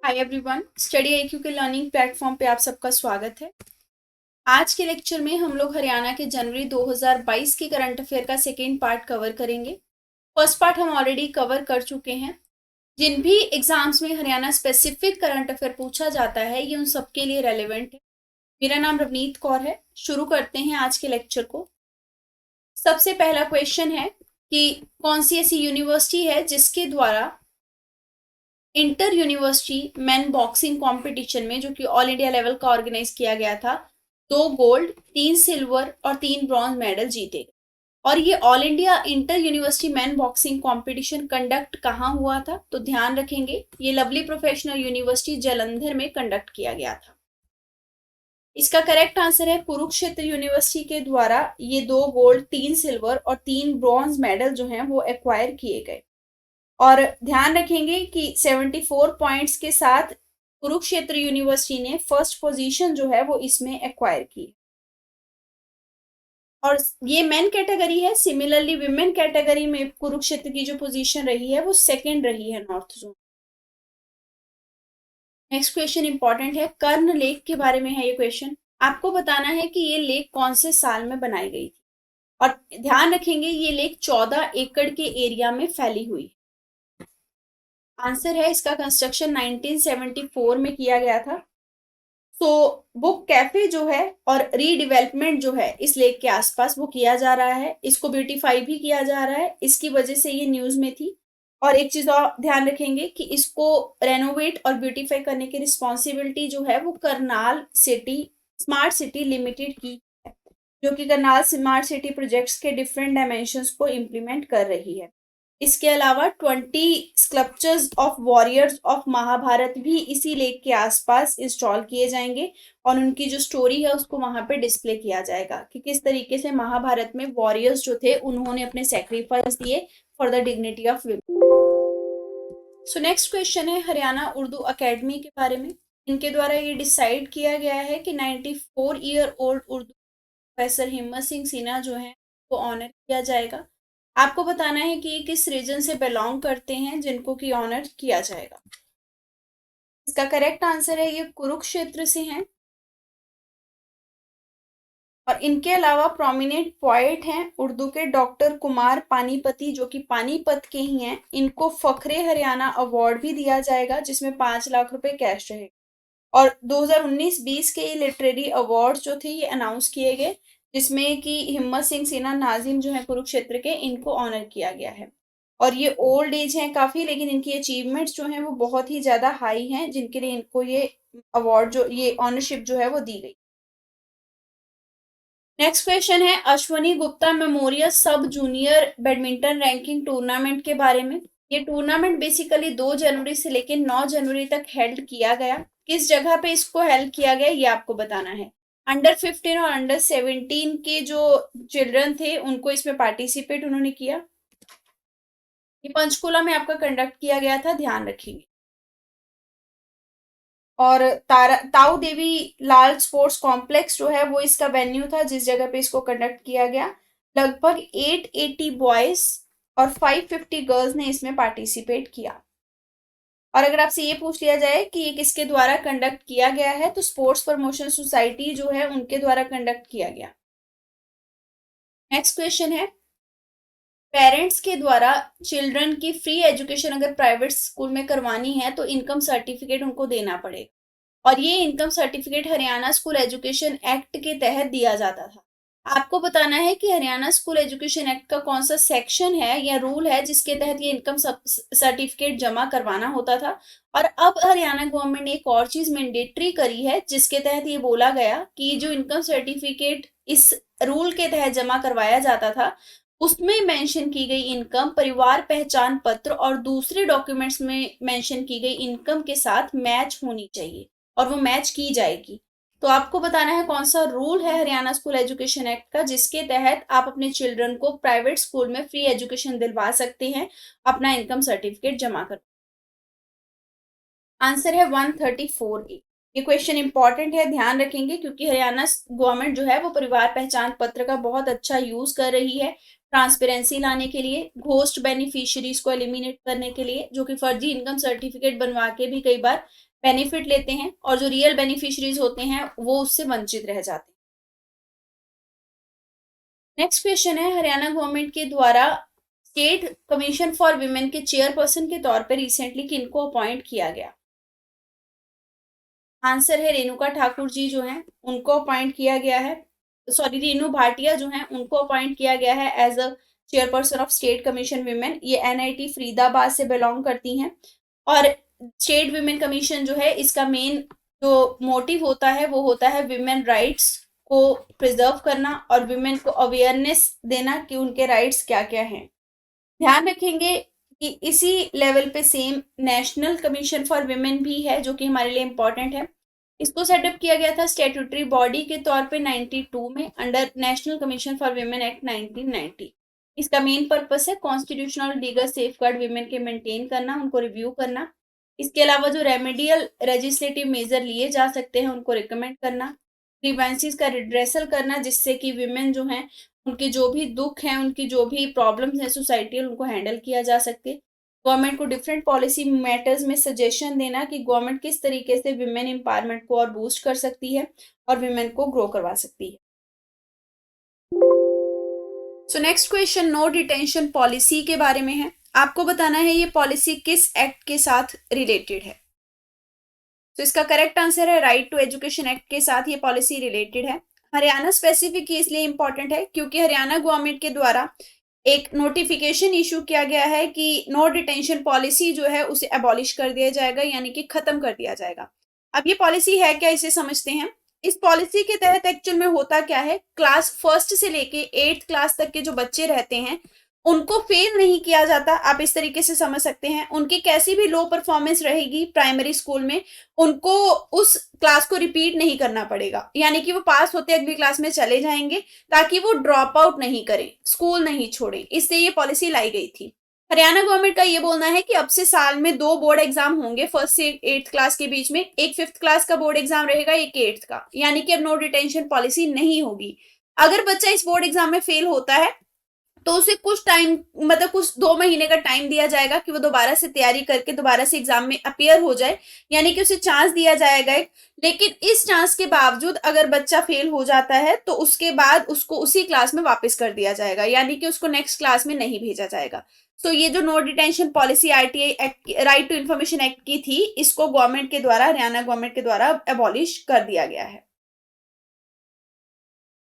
Hi everyone, study IQ के learning platform पे आप सबका स्वागत है। आज के लेक्चर में हम लोग हरियाणा के जनवरी 2022 की करंट अफेयर का सेकेंड पार्ट कवर करेंगे। फर्स्ट पार्ट हम ऑलरेडी कवर कर चुके हैं। जिन भी एग्जाम्स में हरियाणा स्पेसिफिक करंट अफेयर पूछा जाता है ये उन सबके लिए रेलिवेंट है। मेरा नाम रवनीत कौर है। शुरू करते हैं आज के लेक्चर को। सबसे पहला क्वेश्चन है कि कौन सी ऐसी यूनिवर्सिटी है जिसके द्वारा inter university man boxing competition में, जो कि ऑल इंडिया लेवल का ऑर्गेनाइज किया गया था, 2 गोल्ड 3 सिल्वर और 3 ब्रॉन्ज मेडल जीते। और ये all India inter university man boxing competition conduct कहाँ हुआ था? तो ध्यान रखेंगे ये लवली प्रोफेशनल यूनिवर्सिटी जालंधर में कंडक्ट किया गया था। इसका करेक्ट आंसर है कुरुक्षेत्र यूनिवर्सिटी के द्वारा ये 2 गोल्ड 3 सिल्वर और 3 ब्रॉन्ज मेडल जो हैं वो एक्वायर किए गए। और ध्यान रखेंगे कि 74 पॉइंट्स के साथ कुरुक्षेत्र यूनिवर्सिटी ने फर्स्ट पोजीशन जो है वो इसमें एक्वायर की। और ये मेन कैटेगरी है। सिमिलरली विमेन कैटेगरी में कुरुक्षेत्र की जो पोजीशन रही है वो सेकंड रही है north zone. Next question important है, कर्ण लेक के बारे में है ये क्वेश्चन। आपको बताना है कि ये लेक कौन से साल में बनाई गई थी। और ध्यान रखेंगे ये लेक 14 एकड़ के एरिया में फैली हुई। आंसर है इसका कंस्ट्रक्शन 1974 में किया गया था। तो बुक कैफे जो है और रीडिवेलपमेंट जो है इस लेक के आसपास वो किया जा रहा है। इसको ब्यूटीफाई भी किया जा रहा है, इसकी वजह से ये न्यूज में थी। और एक चीज और ध्यान रखेंगे कि इसको रेनोवेट और ब्यूटीफाई करने की रिस्पॉन्सिबिलिटी जो है वो Karnal city smart city limited की है, जो कि करनाल स्मार्ट सिटी प्रोजेक्ट्स के डिफरेंट डायमेंशंस को इम्प्लीमेंट कर रही है। इसके अलावा 20 sculptures of warriors of Mahabharata भी इसी लेक के आसपास इंस्टॉल किए जाएंगे और उनकी जो स्टोरी है उसको वहां पे डिस्प्ले किया जाएगा कि किस तरीके से महाभारत में वॉरियर्स जो थे उन्होंने अपने सेक्रीफाइस दिए for the dignity of women. So next question है हरियाणा उर्दू अकेडमी के बारे में। इनके द्वारा ये डिसाइड किया गया है कि 94 ईयर ओल्ड उर्दू प्रोफेसर हिम्मत सिंह सिन्हा जो है वो ऑनर किया जाएगा। आपको बताना है कि ये किस रीजन से बिलोंग करते हैं जिनको कि ऑनर किया जाएगा। इसका करेक्ट आंसर है ये कुरुक्षेत्र से हैं। और इनके अलावा प्रोमिनेंट पोएट हैं उर्दू के डॉक्टर कुमार पानीपति, जो कि पानीपत के ही हैं। इनको फखरे हरियाणा अवार्ड भी दिया जाएगा जिसमें 5 लाख रुपए कैश रहेगा। और 2019-20 के ये लिटरेरी अवार्ड जो थे ये अनाउंस किए गए, जिसमें कि हिम्मत सिंह सिन्हा नाजिम जो है कुरुक्षेत्र के, इनको ऑनर किया गया है। और ये ओल्ड एज हैं काफ़ी, लेकिन इनकी अचीवमेंट्स जो हैं वो बहुत ही ज़्यादा हाई हैं, जिनके लिए इनको ये अवार्ड जो ये ऑनरशिप जो है वो दी गई। नेक्स्ट क्वेश्चन है अश्वनी गुप्ता मेमोरियल सब जूनियर बैडमिंटन रैंकिंग टूर्नामेंट के बारे में। ये टूर्नामेंट बेसिकली 2 जनवरी से लेकर 9 जनवरी तक हेल्ड किया गया। किस जगह पे इसको हेल्ड किया गया ये आपको बताना है। अंडर 15 और अंडर 17 के जो चिल्ड्रन थे उनको इसमें पार्टिसिपेट उन्होंने किया। ये पंचकुला में आपका कंडक्ट किया गया था, ध्यान रखिए। और ताऊ देवी लाल स्पोर्ट्स कॉम्प्लेक्स जो है वो इसका वेन्यू था जिस जगह पे इसको कंडक्ट किया गया। लगभग 880 बॉयज और 550 गर्ल्स ने इसमें पार्टिसिपेट किया। और अगर आपसे ये पूछ लिया जाए कि ये किसके द्वारा कंडक्ट किया गया है, तो स्पोर्ट्स प्रमोशन सोसाइटी जो है उनके द्वारा कंडक्ट किया गया। नेक्स्ट क्वेश्चन है पेरेंट्स के द्वारा चिल्ड्रन की फ्री एजुकेशन अगर प्राइवेट स्कूल में करवानी है तो इनकम सर्टिफिकेट उनको देना पड़ेगा। और ये income certificate Haryana school education act के तहत दिया जाता था। आपको बताना है कि हरियाणा स्कूल एजुकेशन एक्ट का कौन सा सेक्शन है या रूल है जिसके तहत ये इनकम सर्टिफिकेट जमा करवाना होता था। और अब हरियाणा गवर्नमेंट ने एक और चीज मैंडेटरी करी है जिसके तहत ये बोला गया कि जो इनकम सर्टिफिकेट इस रूल के तहत जमा करवाया जाता था उसमें मेंशन की गई इनकम परिवार पहचान पत्र और दूसरे डॉक्यूमेंट्स में मेंशन की गई इनकम के साथ मैच होनी चाहिए और वो मैच की जाएगी। तो आपको बताना है कौन सा रूल है हरियाणा स्कूल एजुकेशन एक्ट का जिसके तहत आप अपने चिल्ड्रन को प्राइवेट स्कूल में फ्री एजुकेशन दिलवा सकते हैं अपना इनकम सर्टिफिकेट जमा कर। आंसर है 134A। ये क्वेश्चन इंपॉर्टेंट है, ध्यान रखेंगे, क्योंकि हरियाणा गवर्नमेंट जो है वो परिवार पहचान पत्र का बहुत अच्छा यूज कर रही है ट्रांसपेरेंसी लाने के लिए, घोस्ट बेनिफिशियरीज को एलिमिनेट करने के लिए, जो कि फर्जी इनकम सर्टिफिकेट बनवा के भी कई बार बेनिफिट लेते हैं और जो रियल बेनिफिशरीज होते हैं वो उससे वंचित रह जाते हैं। नेक्स्ट क्वेश्चन है, हरियाणा गवर्नमेंट के द्वारा स्टेट कमीशन फॉर विमेन के चेयरपर्सन के तौर पर रिसेंटली किनको अपॉइंट किया गया? आंसर है रेणुका ठाकुर जी जो हैं उनको अपॉइंट किया गया है। सॉरी, रेणु भाटिया जो हैं उनको अपॉइंट किया गया है as a chairperson of state commission women. ये एनआईटी फरीदाबाद से बिलोंग करती हैं। और स्टेट विमेन कमीशन जो है इसका मेन जो मोटिव होता है वो होता है विमेन राइट्स को प्रिजर्व करना और विमेन को अवेयरनेस देना कि उनके राइट्स क्या क्या हैं। ध्यान रखेंगे कि इसी लेवल पे same national commission for women भी है जो कि हमारे लिए इम्पोर्टेंट है। इसको सेटअप किया गया था स्टेट्यूटरी बॉडी के तौर पे 92 में under national commission for women act 1990। इसका मेन पर्पस है कॉन्स्टिट्यूशनल लीगल सेफगार्ड विमेन के मेंटेन करना, उनको रिव्यू करना। इसके अलावा जो रेमेडियल लेजिस्लेटिव मेजर लिए जा सकते हैं उनको रिकमेंड करना, ग्रीवेंसेस का रिड्रेसल करना जिससे कि विमेन जो हैं उनके जो भी दुख हैं, उनकी जो भी प्रॉब्लम्स हैं सोसाइटी उनको हैंडल किया जा सके। गवर्नमेंट को डिफरेंट पॉलिसी मैटर्स में सजेशन देना कि गवर्नमेंट किस तरीके से विमेन एम्पावरमेंट को और बूस्ट कर सकती है और विमेन को ग्रो करवा सकती है। So next question no detention policy के बारे में है। आपको बताना है ये पॉलिसी किस एक्ट के साथ रिलेटेड है। तो इसका करेक्ट आंसर है राइट टू एजुकेशन एक्ट के साथ ये पॉलिसी रिलेटेड है। हरियाणा स्पेसिफिक इसलिए इंपॉर्टेंट है क्योंकि हरियाणा गवर्नमेंट के द्वारा एक नोटिफिकेशन इशू किया गया है कि नो डिटेंशन पॉलिसी जो है उसे अबॉलिश कर दिया जाएगा, यानी कि खत्म कर दिया जाएगा। अब ये पॉलिसी है क्या, इसे समझते हैं। इस पॉलिसी के तहत एक्चुअल में होता क्या है, क्लास फर्स्ट से लेके 8th क्लास तक के जो बच्चे रहते हैं उनको फेल नहीं किया जाता। आप इस तरीके से समझ सकते हैं, उनकी कैसी भी लो परफॉर्मेंस रहेगी प्राइमरी स्कूल में उनको उस क्लास को रिपीट नहीं करना पड़ेगा, यानी कि वो पास होते अगली क्लास में चले जाएंगे ताकि वो ड्रॉप आउट नहीं करें, स्कूल नहीं छोड़ें। इससे ये पॉलिसी लाई गई थी। हरियाणा गवर्नमेंट का ये बोलना है कि अब से साल में 2 बोर्ड एग्जाम होंगे फर्स्ट से 8th क्लास के बीच में, एक 5th क्लास का बोर्ड एग्जाम रहेगा, एक 8th का, यानी कि अब नो डिटेंशन पॉलिसी नहीं होगी। अगर बच्चा इस बोर्ड एग्जाम में फेल होता है तो उसे कुछ टाइम, मतलब कुछ 2 महीने का टाइम दिया जाएगा कि वो दोबारा से तैयारी करके दोबारा से एग्जाम में अपियर हो जाए, यानी कि उसे चांस दिया जाएगा एक। लेकिन इस चांस के बावजूद अगर बच्चा फेल हो जाता है तो उसके बाद उसको उसी क्लास में वापस कर दिया जाएगा, यानी कि उसको नेक्स्ट क्लास में नहीं भेजा जाएगा। तो ये जो no detention policy RTI act, right to information act की थी, इसको गवर्नमेंट के द्वारा, हरियाणा गवर्नमेंट के द्वारा एबॉलिश कर दिया गया है।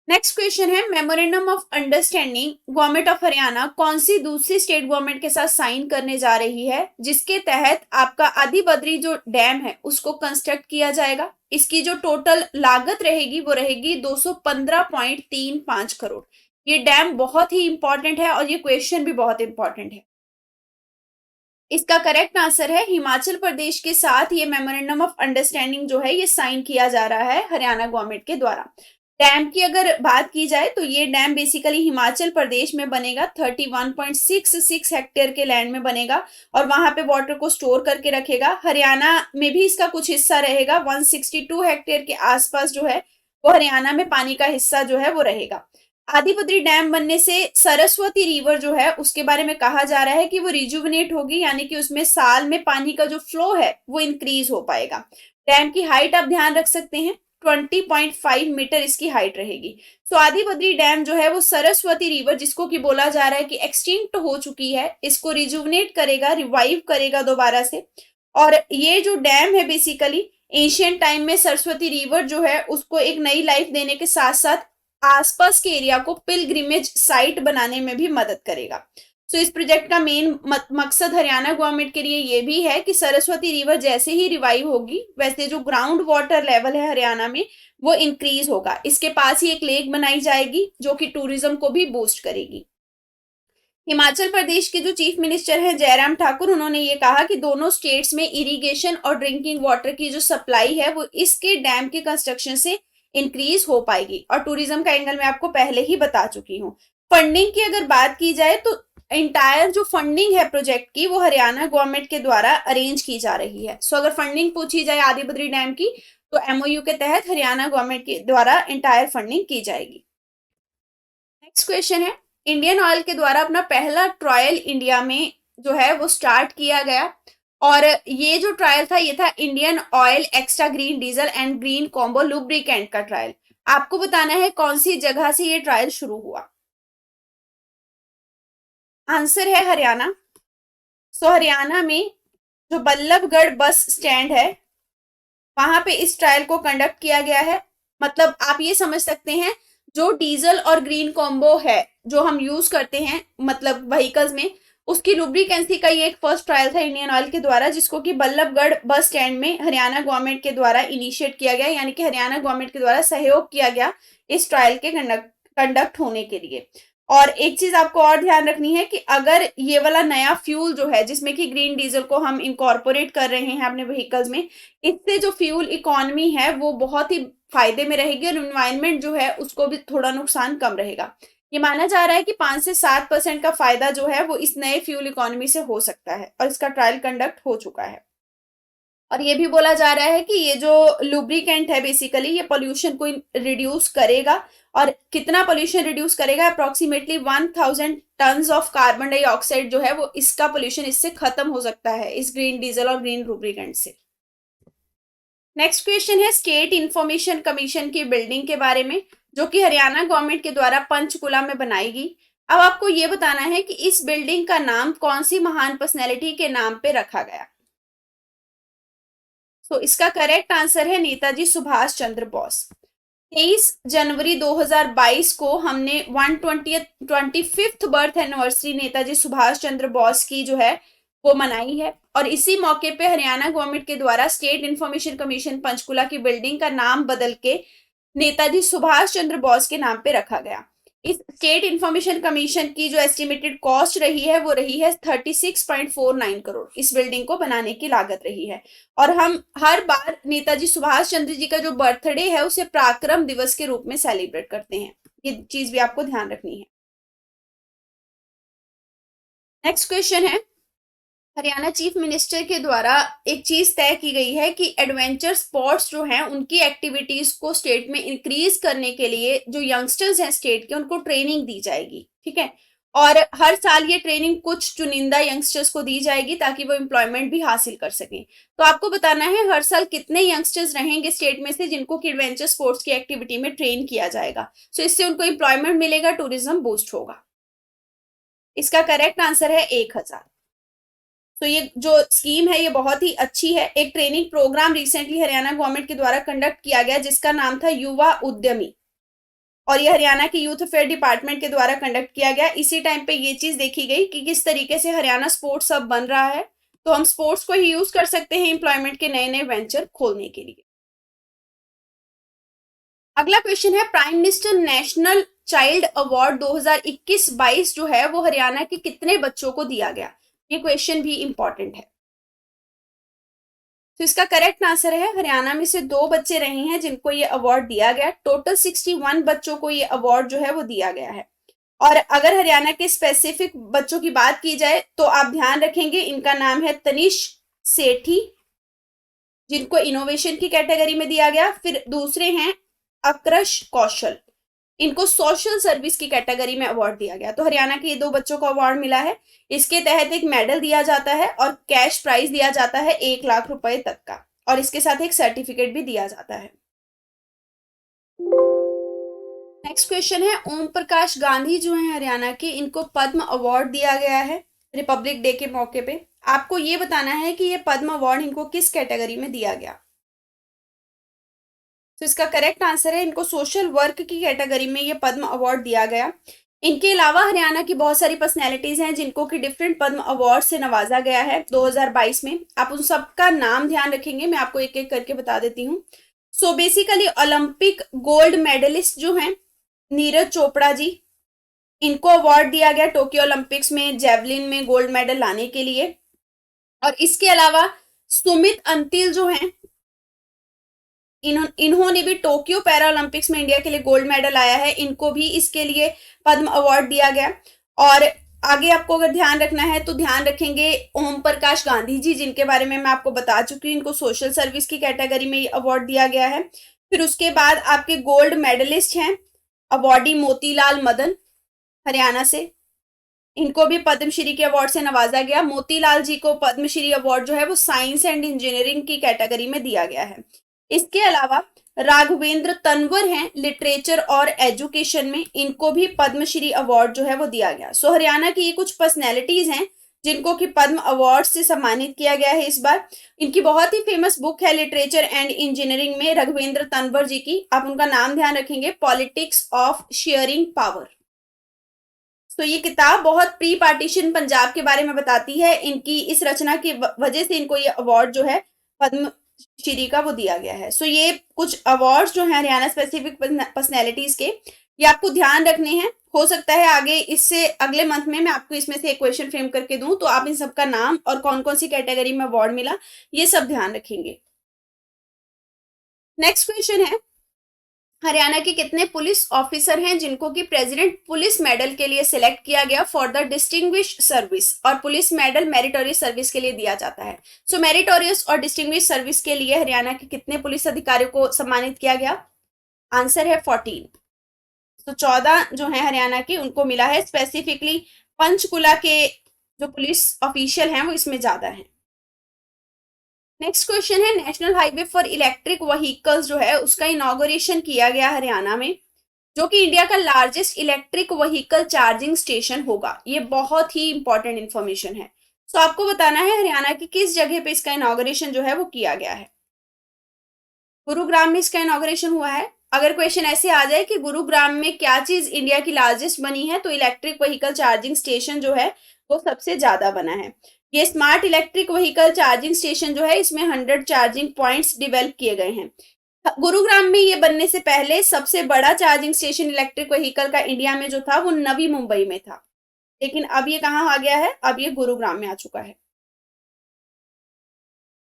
नेक्स्ट क्वेश्चन है, memorandum of understanding government of Haryana कौन सी दूसरी स्टेट गवर्नमेंट के साथ साइन करने जा रही है जिसके तहत आपका आदि बद्री जो डैम है उसको कंस्ट्रक्ट किया जाएगा। इसकी जो टोटल लागत रहेगी वो रहेगी 215.35 करोड़। ये डैम बहुत ही इंपॉर्टेंट है और ये क्वेश्चन भी बहुत इंपॉर्टेंट है। इसका करेक्ट आंसर है हिमाचल प्रदेश के साथ ये मेमोरेंडम ऑफ अंडरस्टैंडिंग जो है ये साइन किया जा रहा है हरियाणा गवर्नमेंट के द्वारा। डैम की अगर बात की जाए तो ये डैम बेसिकली हिमाचल प्रदेश में बनेगा, 31.66 हेक्टेयर के लैंड में बनेगा और वहां पे वाटर को स्टोर करके रखेगा। हरियाणा में भी इसका कुछ हिस्सा रहेगा, 162 हेक्टेयर के आसपास जो है वो हरियाणा में पानी का हिस्सा जो है वो रहेगा। आदिबद्री डैम बनने से सरस्वती रिवर जो है उसके बारे में कहा जा रहा है कि वो रिजुवनेट होगी, यानी कि उसमें साल में पानी का जो फ्लो है वो इंक्रीज हो पाएगा। डैम की हाइट आप ध्यान रख सकते हैं, 20.5 मीटर इसकी हाइट रहेगी। सो आदिबद्री डैम जो है वो सरस्वती रिवर, जिसको कि बोला जा रहा है कि एक्सटिंक्ट हो चुकी है, इसको रिजुवनेट करेगा, रिवाइव करेगा दोबारा से। और ये जो डैम है बेसिकली एशियन टाइम में सरस्वती रिवर जो है उसको एक नई लाइफ देने के साथ साथ आसपास के एरिया को पिलग्रिमेज साइट बनाने में भी मदद करेगा। सो इस प्रोजेक्ट का मेन मकसद हरियाणा गवर्नमेंट के लिए ये भी है कि सरस्वती रिवर जैसे ही रिवाइव होगी वैसे जो ग्राउंड वाटर लेवल है हरियाणा में वो इंक्रीज होगा। इसके पास ही एक लेक बनाई जाएगी जो कि टूरिज्म को भी बूस्ट करेगी। हिमाचल प्रदेश के जो चीफ मिनिस्टर हैं जयराम ठाकुर, उन्होंने ये कहा कि दोनों स्टेट्स में इरिगेशन और ड्रिंकिंग वाटर की जो सप्लाई है वो इसके डैम के कंस्ट्रक्शन से इंक्रीज हो पाएगी। और टूरिज्म का एंगल मैं आपको पहले ही बता चुकी हूँ। फंडिंग की अगर बात की जाए तो इंटायर जो फंडिंग है प्रोजेक्ट की वो हरियाणा गवर्नमेंट के द्वारा अरेंज की जा रही है। सो अगर फंडिंग पूछी जाए आदिबद्री डैम की तो एमओयू के तहत हरियाणा गवर्नमेंट के द्वारा इंटायर फंडिंग की जाएगी। नेक्स्ट क्वेश्चन है, इंडियन ऑयल के द्वारा अपना पहला ट्रायल इंडिया में जो है वो स्टार्ट किया गया और ये जो ट्रायल था ये था Indian oil extra green diesel and green combo lubricant का ट्रायल। आपको बताना है कौन सी जगह से ये ट्रायल शुरू हुआ। आंसर है हरियाणा। सो हरियाणा में जो बल्लभगढ़ बस स्टैंड है वहां पे इस ट्रायल को कंडक्ट किया गया है। मतलब आप ये समझ सकते हैं जो डीजल और ग्रीन कॉम्बो है जो हम यूज करते हैं मतलब व्हीकल्स में, उसकी लुब्रिकेंसी का ये एक फर्स्ट ट्रायल था इंडियन ऑयल के द्वारा, जिसको कि बल्लभगढ़ बस स्टैंड में हरियाणा गवर्नमेंट के द्वारा इनिशिएट किया गया, यानी कि हरियाणा गवर्नमेंट के द्वारा सहयोग किया गया इस ट्रायल के कंडक्ट होने के लिए। और एक चीज आपको और ध्यान रखनी है कि अगर ये वाला नया फ्यूल जो है जिसमें कि ग्रीन डीजल को हम इनकॉर्पोरेट कर रहे हैं अपने व्हीकल्स में, इससे जो फ्यूल इकोनॉमी है वो बहुत ही फायदे में रहेगी और इन्वायरमेंट जो है उसको भी थोड़ा नुकसान कम रहेगा। ये माना जा रहा है कि 5 से 7% का फायदा जो है वो इस नए फ्यूल इकोनॉमी से हो सकता है और इसका ट्रायल कंडक्ट हो चुका है। और ये भी बोला जा रहा है कि ये जो लुब्रिकेंट है बेसिकली ये पोल्यूशन को रिड्यूस करेगा। और कितना पोल्यूशन रिड्यूस करेगा? Approximately 1000 tons of carbon dioxide जो है वो इसका पोल्यूशन इससे खत्म हो सकता है इस ग्रीन डीजल और ग्रीन लुब्रिकेंट से। नेक्स्ट क्वेश्चन है स्टेट इंफॉर्मेशन कमीशन की बिल्डिंग के बारे में, जो कि हरियाणा गवर्नमेंट के द्वारा पंचकुला में बनाएगी। अब आपको ये बताना है कि इस बिल्डिंग का नाम कौन सी महान पर्सनैलिटी के नाम पे रखा गया। तो इसका करेक्ट आंसर है नेताजी सुभाष चंद्र बोस। 23 जनवरी 2022 को हमने 125th birth anniversary Netaji Subhash Chandra Bose की जो है वो मनाई है। और इसी मौके पे हरियाणा गवर्नमेंट के द्वारा स्टेट इंफॉर्मेशन कमीशन पंचकुला की बिल्डिंग का नाम बदल के नेताजी सुभाष चंद्र बोस के नाम पे रखा गया। इस स्टेट इंफॉर्मेशन कमीशन की जो एस्टिमेटेड कॉस्ट रही है वो रही है 36.49 करोड़, इस बिल्डिंग को बनाने की लागत रही है। और हम हर बार नेताजी सुभाष चंद्र जी का जो बर्थडे है उसे पराक्रम दिवस के रूप में सेलिब्रेट करते हैं, ये चीज भी आपको ध्यान रखनी है। नेक्स्ट क्वेश्चन है हरियाणा चीफ मिनिस्टर के द्वारा एक चीज तय की गई है कि एडवेंचर स्पोर्ट्स जो हैं उनकी एक्टिविटीज को स्टेट में इंक्रीज करने के लिए जो यंगस्टर्स हैं स्टेट के उनको ट्रेनिंग दी जाएगी, ठीक है। और हर साल ये ट्रेनिंग कुछ चुनिंदा यंगस्टर्स को दी जाएगी ताकि वो एम्प्लॉयमेंट भी हासिल कर सकें। तो आपको बताना है हर साल कितने यंगस्टर्स रहेंगे स्टेट में से जिनको कि एडवेंचर स्पोर्ट्स की एक्टिविटी में ट्रेन किया जाएगा। सो इससे उनको एम्प्लॉयमेंट मिलेगा, टूरिज्म बूस्ट होगा। इसका करेक्ट आंसर है 1000। तो ये जो स्कीम है ये बहुत ही अच्छी है। एक training programme recently Haryana government के द्वारा कंडक्ट किया गया जिसका नाम था युवा उद्यमी, और ये हरियाणा के यूथ अफेयर डिपार्टमेंट के द्वारा कंडक्ट किया गया। इसी टाइम पे ये चीज देखी गई कि किस तरीके से हरियाणा स्पोर्ट्स अब बन रहा है, तो हम स्पोर्ट्स को ही यूज कर सकते हैं एम्प्लॉयमेंट के नए नए वेंचर खोलने के लिए। अगला क्वेश्चन है prime minister national child award 2021-22 जो है वो हरियाणा के कितने बच्चों को दिया गया? ये क्वेश्चन भी इंपॉर्टेंट है। तो इसका करेक्ट आंसर है हरियाणा में से 2 बच्चे रहे हैं जिनको ये अवार्ड दिया गया। टोटल 61 बच्चों को ये अवार्ड जो है वो दिया गया है। और अगर हरियाणा के स्पेसिफिक बच्चों की बात की जाए तो आप ध्यान रखेंगे इनका नाम है तनिष सेठी, जिनको इनोवेशन की कैटेगरी में दिया गया। फिर दूसरे हैं अक्रश कौशल, इनको सोशल सर्विस की कैटेगरी में अवार्ड दिया गया। तो हरियाणा के ये 2 बच्चों को अवार्ड मिला है। इसके तहत एक मेडल दिया जाता है और कैश प्राइज दिया जाता है 1 लाख रुपए तक का, और इसके साथ एक सर्टिफिकेट भी दिया जाता है। नेक्स्ट क्वेश्चन है ओम प्रकाश गांधी जो है हरियाणा के, इनको पद्म अवार्ड दिया गया है रिपब्लिक डे के मौके पे। आपको ये बताना है कि ये पद्म अवार्ड इनको किस कैटेगरी में दिया गया। तो इसका करेक्ट आंसर है इनको सोशल वर्क की कैटेगरी में ये पद्म अवार्ड दिया गया। इनके अलावा हरियाणा की बहुत सारी पर्सनैलिटीज हैं जिनको कि डिफरेंट पद्म अवार्ड से नवाजा गया है 2022 में। आप उन सबका नाम ध्यान रखेंगे, मैं आपको एक एक करके बता देती हूँ। So basically Olympic gold medallist जो हैं नीरज चोपड़ा जी, इनको अवार्ड दिया गया टोक्यो ओलंपिक्स में जेवलिन में गोल्ड मेडल लाने के लिए। और इसके अलावा सुमित अंतिल जो हैं इन्होंने भी टोक्यो पैरा ओलंपिक्स में इंडिया के लिए गोल्ड मेडल आया है, इनको भी इसके लिए पद्म अवार्ड दिया गया। और आगे आपको अगर ध्यान रखना है तो ध्यान रखेंगे ओम प्रकाश गांधी जी, जिनके बारे में मैं आपको बता चुकी हूँ, इनको सोशल सर्विस की कैटेगरी में अवार्ड दिया गया है। फिर उसके बाद आपके गोल्ड मेडलिस्ट हैं अवार्डी मोतीलाल मदन हरियाणा से, इनको भी पद्मश्री के अवार्ड से नवाजा गया। मोतीलाल जी को पद्मश्री अवार्ड जो है वो साइंस एंड इंजीनियरिंग की कैटेगरी में दिया गया है। इसके अलावा राघवेंद्र तंवर हैं लिटरेचर और एजुकेशन में, इनको भी पद्मश्री अवार्ड जो है वो दिया गया। सो हरियाणा की ये कुछ पर्सनैलिटीज हैं जिनको कि पद्म अवार्ड से सम्मानित किया गया है इस बार। इनकी बहुत ही फेमस बुक है लिटरेचर एंड इंजीनियरिंग में राघवेंद्र तंवर जी की, आप उनका नाम ध्यान रखेंगे, पॉलिटिक्स ऑफ शेयरिंग पावर। तो ये किताब बहुत प्री पार्टीशन पंजाब के बारे में बताती है। इनकी इस रचना की वजह से इनको ये अवार्ड जो है पद्म श्री का वो दिया गया है। सो ये कुछ अवार्ड्स जो है हरियाणा स्पेसिफिक पर्सनैलिटीज के, ये आपको ध्यान रखने हैं। हो सकता है आगे इससे अगले मंथ में मैं आपको इसमें से एक क्वेश्चन फ्रेम करके दूं, तो आप इन सबका नाम और कौन कौन सी कैटेगरी में अवार्ड मिला ये सब ध्यान रखेंगे। नेक्स्ट क्वेश्चन है, हरियाणा के कितने पुलिस ऑफिसर हैं जिनको कि प्रेसिडेंट पुलिस मेडल के लिए सिलेक्ट किया गया फॉर द डिस्टिंग्विश सर्विस, और पुलिस मेडल मेरिटोरियस सर्विस के लिए दिया जाता है। सो मेरिटोरियस और डिस्टिंग्विश सर्विस के लिए हरियाणा के कितने पुलिस अधिकारियों को सम्मानित किया गया? आंसर है 14। तो 14 जो है हरियाणा के उनको मिला है। स्पेसिफिकली पंचकुला के जो पुलिस ऑफिशियल हैं वो इसमें ज्यादा है। नेक्स्ट क्वेश्चन है, national highway for electric vehicles जो है उसका इनॉग्रेशन किया गया हरियाणा में, जो कि इंडिया का largest electric vehicle charging station होगा। ये बहुत ही इंपॉर्टेंट इंफॉर्मेशन है। सो आपको बताना है हरियाणा की किस जगह पे इसका इनॉग्रेशन जो है वो किया गया है। गुरुग्राम में इसका इनॉग्रेशन हुआ है। अगर क्वेश्चन ऐसे आ जाए कि गुरुग्राम में क्या चीज इंडिया की लार्जेस्ट बनी है, तो इलेक्ट्रिक व्हीकल चार्जिंग स्टेशन जो है वो सबसे ज्यादा बना है। ये smart electric vehicle charging station जो है इसमें 100 चार्जिंग पॉइंट्स डेवलप किए गए हैं। गुरुग्राम में ये बनने से पहले सबसे बड़ा चार्जिंग स्टेशन इलेक्ट्रिक व्हीकल का इंडिया में जो था वो नवी मुंबई में था, लेकिन अब ये कहाँ आ गया है, अब ये गुरुग्राम में आ चुका है।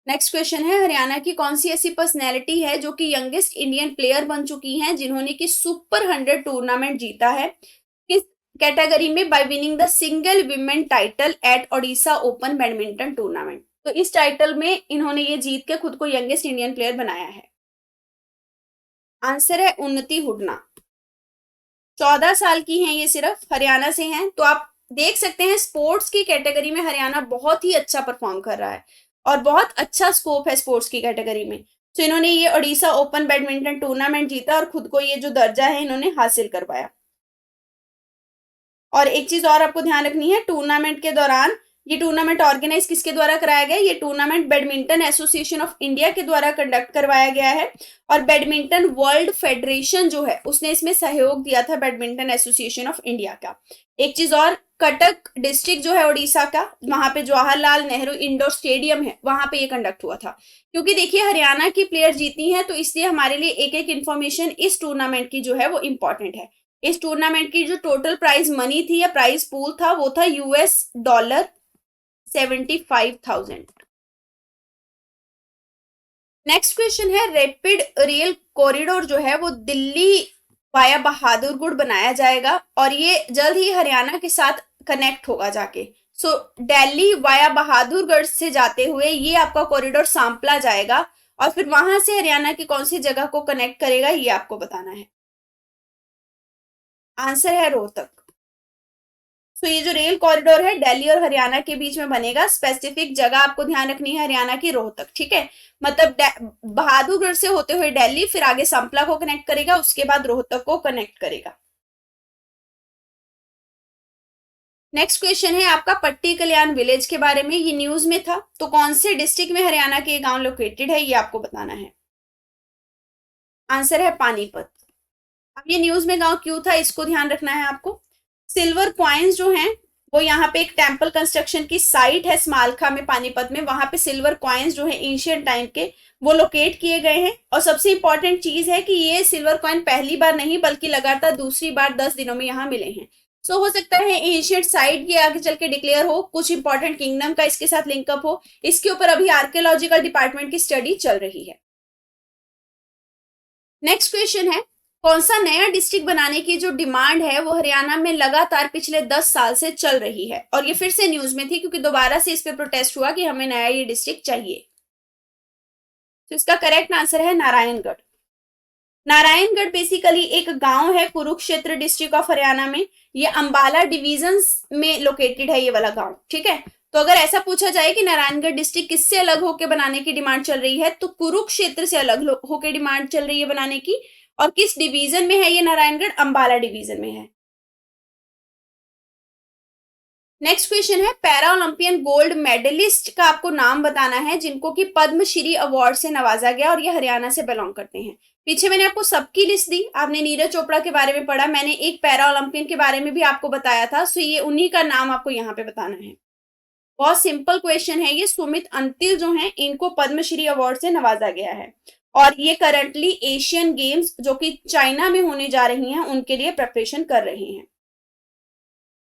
नेक्स्ट क्वेश्चन है, हरियाणा की कौन सी ऐसी पर्सनैलिटी है जो कि यंगेस्ट इंडियन प्लेयर बन चुकी हैं जिन्होंने कि सुपर 100 टूर्नामेंट जीता है? किस कैटेगरी में? Bye winning the single women title at Odisha open badminton tournament. तो इस टाइटल में इन्होंने ये जीत के खुद को यंगेस्ट इंडियन प्लेयर बनाया है। आंसर है उन्नति हुड्डा। 14 साल की हैं ये, सिर्फ हरियाणा से हैं। तो आप देख सकते हैं स्पोर्ट्स की कैटेगरी में हरियाणा बहुत ही अच्छा परफॉर्म कर रहा है और बहुत अच्छा स्कोप है स्पोर्ट्स की कैटेगरी में। तो इन्होंने ये ओडिशा ओपन बैडमिंटन टूर्नामेंट जीता और खुद को ये जो दर्जा है इन्होंने हासिल करवाया। और एक चीज और आपको ध्यान रखनी है, टूर्नामेंट के दौरान ये टूर्नामेंट ऑर्गेनाइज किसके द्वारा कराया गया? ये tournament badminton association of India के द्वारा कंडक्ट करवाया गया है। और बैडमिंटन वर्ल्ड फेडरेशन जो है उसने इसमें सहयोग दिया था बैडमिंटन एसोसिएशन ऑफ इंडिया का। एक चीज और, कटक डिस्ट्रिक्ट जो है उड़ीसा का, वहां पे जवाहरलाल नेहरू इंडोर स्टेडियम है, वहां पे ये कंडक्ट हुआ था। क्योंकि देखिए हरियाणा की प्लेयर जीती हैं तो इसलिए हमारे लिए एक एक इन्फॉर्मेशन इस टूर्नामेंट की जो है वो इंपॉर्टेंट है। इस टूर्नामेंट की जो टोटल प्राइज मनी थी या प्राइज पूल था वो था $75,000। नेक्स्ट क्वेश्चन है, रैपिड रेल कॉरिडोर जो है वो दिल्ली वाया बहादुरगढ़ बनाया जाएगा और ये जल्द ही हरियाणा के साथ कनेक्ट होगा जाके। सो दिल्ली वाया बहादुरगढ़ से जाते हुए ये आपका कॉरिडोर सांपला जाएगा और फिर वहां से हरियाणा की कौन सी जगह को कनेक्ट करेगा ये आपको बताना है। आंसर है रोहतक। तो ये जो रेल कॉरिडोर है दिल्ली और हरियाणा के बीच में बनेगा। स्पेसिफिक जगह आपको ध्यान रखनी है हरियाणा की, रोहतक, ठीक है। मतलब बहादुरगढ़ से होते हुए दिल्ली, फिर आगे संपला को कनेक्ट करेगा, उसके बाद रोहतक को कनेक्ट करेगा। नेक्स्ट क्वेश्चन है आपका पट्टी कल्याण विलेज के बारे में, ये न्यूज में था। तो कौन से डिस्ट्रिक्ट में हरियाणा के गांव लोकेटेड है ये आपको बताना है। आंसर है पानीपत। अब ये न्यूज में गांव क्यों था इसको ध्यान रखना है आपको। सिल्वर कॉइन्स जो हैं वो यहाँ पे एक टेम्पल कंस्ट्रक्शन की साइट है स्मालखा में, पानीपत में, वहां पे सिल्वर कॉइन्स जो है एंशियंट टाइम के वो लोकेट किए गए हैं। और सबसे इंपॉर्टेंट चीज है कि ये सिल्वर कॉइन पहली बार नहीं बल्कि लगातार दूसरी बार 10 दिनों में यहाँ मिले हैं। सो हो सकता है एंशियंट साइट ये आगे चल के डिक्लेयर हो, कुछ इंपॉर्टेंट किंगडम का इसके साथ लिंकअप हो, इसके ऊपर अभी आर्कियोलॉजिकल डिपार्टमेंट की स्टडी चल रही है। नेक्स्ट क्वेश्चन है, कौन सा नया डिस्ट्रिक्ट बनाने की जो डिमांड है वो हरियाणा में लगातार पिछले 10 साल से चल रही है, और ये फिर से न्यूज में थी क्योंकि दोबारा से इस पे प्रोटेस्ट हुआ कि हमें नया ये डिस्ट्रिक्ट चाहिए। तो इसका करेक्ट आंसर है नारायणगढ़। नारायणगढ़ बेसिकली एक गांव है कुरुक्षेत्र डिस्ट्रिक्ट ऑफ हरियाणा में। ये अंबाला डिवीजन में लोकेटेड है ये वाला गांव, ठीक है। तो अगर ऐसा पूछा जाए कि नारायणगढ़ डिस्ट्रिक्ट किससे अलग होकर बनाने की डिमांड चल रही है, तो कुरुक्षेत्र से अलग होकर डिमांड चल रही है बनाने की। और किस डिवीजन में है ये नारायणगढ़? अंबाला डिवीजन में है। नेक्स्ट क्वेश्चन है, पैरा ओलंपियन गोल्ड मेडलिस्ट का आपको नाम बताना है जिनको कि पद्मश्री अवार्ड से नवाजा गया और ये हरियाणा से बिलोंग करते हैं। पीछे मैंने आपको सबकी लिस्ट दी, आपने नीरज चोपड़ा के बारे में पढ़ा, मैंने एक पैरा ओलंपियन के बारे में भी आपको बताया था, सो ये उन्हीं का नाम आपको यहाँ पे बताना है। बहुत सिंपल क्वेश्चन है ये। सुमित अंतिल जो है इनको पद्मश्री अवार्ड से नवाजा गया है और ये करंटली एशियन गेम्स जो कि चाइना में होने जा रही हैं उनके लिए प्रिपरेशन कर रहे हैं।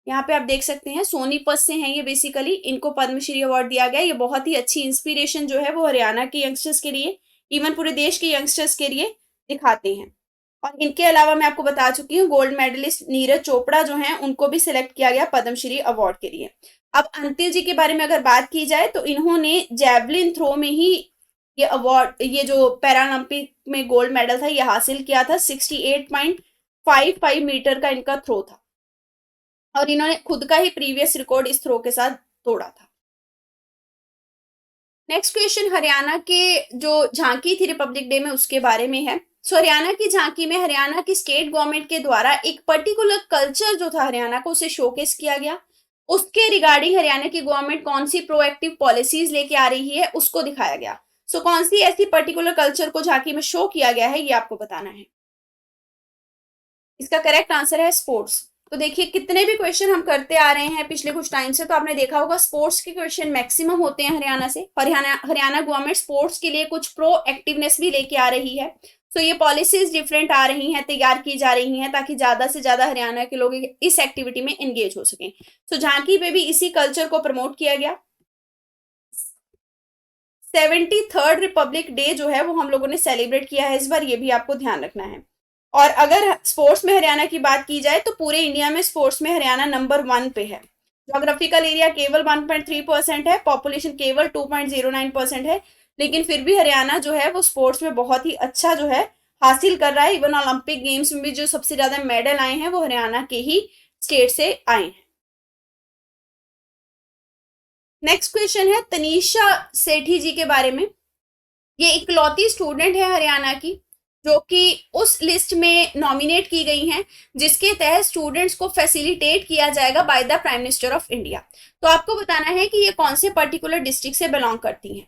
यहाँ पे आप देख सकते हैं सोनीपत से हैं ये, बेसिकली इनको पद्मश्री अवार्ड दिया गया। ये बहुत ही अच्छी इंस्पिरेशन जो है वो हरियाणा के यंगस्टर्स के लिए, इवन पूरे देश के यंगस्टर्स के लिए दिखाते हैं। और इनके अलावा मैं आपको बता चुकी हूँ गोल्ड मेडलिस्ट नीरज चोपड़ा जो हैं उनको भी सिलेक्ट किया गया पद्मश्री अवार्ड के लिए। अब अंतिल जी के बारे में अगर बात की जाए तो इन्होंने जैवलिन थ्रो में ही ये अवार्ड, ये जो पैरालंपिक में गोल्ड मेडल था ये हासिल किया था। 68.55 मीटर का इनका थ्रो था और इन्होंने खुद का ही प्रीवियस रिकॉर्ड इस थ्रो के साथ तोड़ा था। नेक्स्ट क्वेश्चन हरियाणा के जो झांकी थी रिपब्लिक डे में उसके बारे में है। सो हरियाणा की झांकी में हरियाणा की स्टेट गवर्नमेंट के द्वारा एक पर्टिकुलर कल्चर जो था हरियाणा को उसे शोकेस किया गया। उसके रिगार्डिंग हरियाणा की गवर्नमेंट कौन सी प्रोएक्टिव पॉलिसीज लेके आ रही है उसको दिखाया गया। सो कौन सी ऐसी पर्टिकुलर कल्चर को झांकी में शो किया गया है ये आपको बताना है। इसका करेक्ट आंसर है स्पोर्ट्स। तो देखिए कितने भी क्वेश्चन हम करते आ रहे हैं पिछले कुछ टाइम से, तो आपने देखा होगा स्पोर्ट्स के क्वेश्चन मैक्सिमम होते हैं हरियाणा से। हरियाणा गवर्नमेंट स्पोर्ट्स के लिए कुछ प्रो एक्टिवनेस भी लेके आ रही है। तो ये पॉलिसीज डिफरेंट आ रही हैं, तैयार की जा रही हैं ताकि ज्यादा से ज्यादा हरियाणा के लोग इस एक्टिविटी में एंगेज हो सकें। तो झांकी पे भी इसी कल्चर को प्रमोट किया गया। 73rd रिपब्लिक डे जो है वो हम लोगों ने सेलिब्रेट किया है इस बार, ये भी आपको ध्यान रखना है। और अगर स्पोर्ट्स में हरियाणा की बात की जाए तो पूरे इंडिया में स्पोर्ट्स में हरियाणा नंबर 1 पे है। जोग्राफिकल एरिया केवल 1.3% है, पॉपुलेशन केवल 2.09% है, लेकिन फिर भी हरियाणा जो है वो स्पोर्ट्स में बहुत ही अच्छा जो है हासिल कर रहा है। इवन ओलंपिक गेम्स में भी जो सबसे ज्यादा मेडल आए हैं वो हरियाणा के ही स्टेट से आए हैं। नेक्स्ट क्वेश्चन है तनीषा सेठी जी के बारे में। ये इकलौती स्टूडेंट है हरियाणा की जो कि उस लिस्ट में नॉमिनेट की गई हैं जिसके तहत स्टूडेंट्स को फैसिलिटेट किया जाएगा by the prime minister of India. तो आपको बताना है कि ये कौन से पर्टिकुलर डिस्ट्रिक्ट से बिलोंग करती हैं।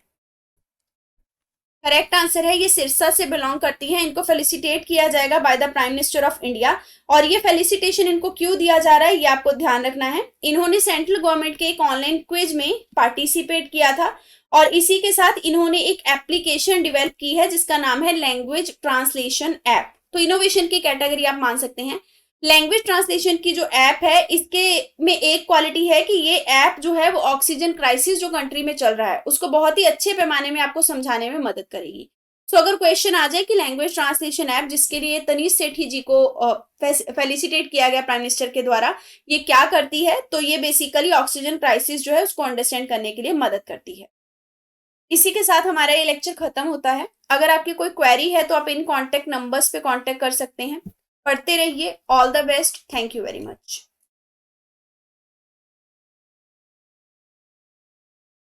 करेक्ट आंसर है ये सिरसा से बिलोंग करती हैं। इनको फेलिसिटेट किया जाएगा by the prime minister of India. और ये फेलिसिटेशन इनको क्यों दिया जा रहा है ये आपको ध्यान रखना है। इन्होंने सेंट्रल गवर्नमेंट के एक ऑनलाइन क्विज में पार्टिसिपेट किया था और इसी के साथ इन्होंने एक एप्लीकेशन डेवलप की है जिसका नाम है लैंग्वेज ट्रांसलेशन ऐप। तो इनोवेशन की कैटेगरी आप मान सकते हैं। लैंग्वेज ट्रांसलेशन की जो ऐप है इसके में एक क्वालिटी है कि ये ऐप जो है वो ऑक्सीजन क्राइसिस जो कंट्री में चल रहा है उसको बहुत ही अच्छे पैमाने में आपको समझाने में मदद करेगी। सो अगर क्वेश्चन आ जाए कि लैंग्वेज ट्रांसलेशन ऐप जिसके लिए तनीष सेठी जी को फेलिसिटेट किया गया प्राइम मिनिस्टर के द्वारा, ये क्या करती है, तो ये बेसिकली ऑक्सीजन क्राइसिस जो है उसको अंडरस्टैंड करने के लिए मदद करती है। इसी के साथ हमारा ये लेक्चर खत्म होता है। अगर आपकी कोई क्वेरी है तो आप इन कॉन्टेक्ट नंबर्स पे कॉन्टेक्ट कर सकते हैं। पढ़ते रहिए। All the best. Thank you very much.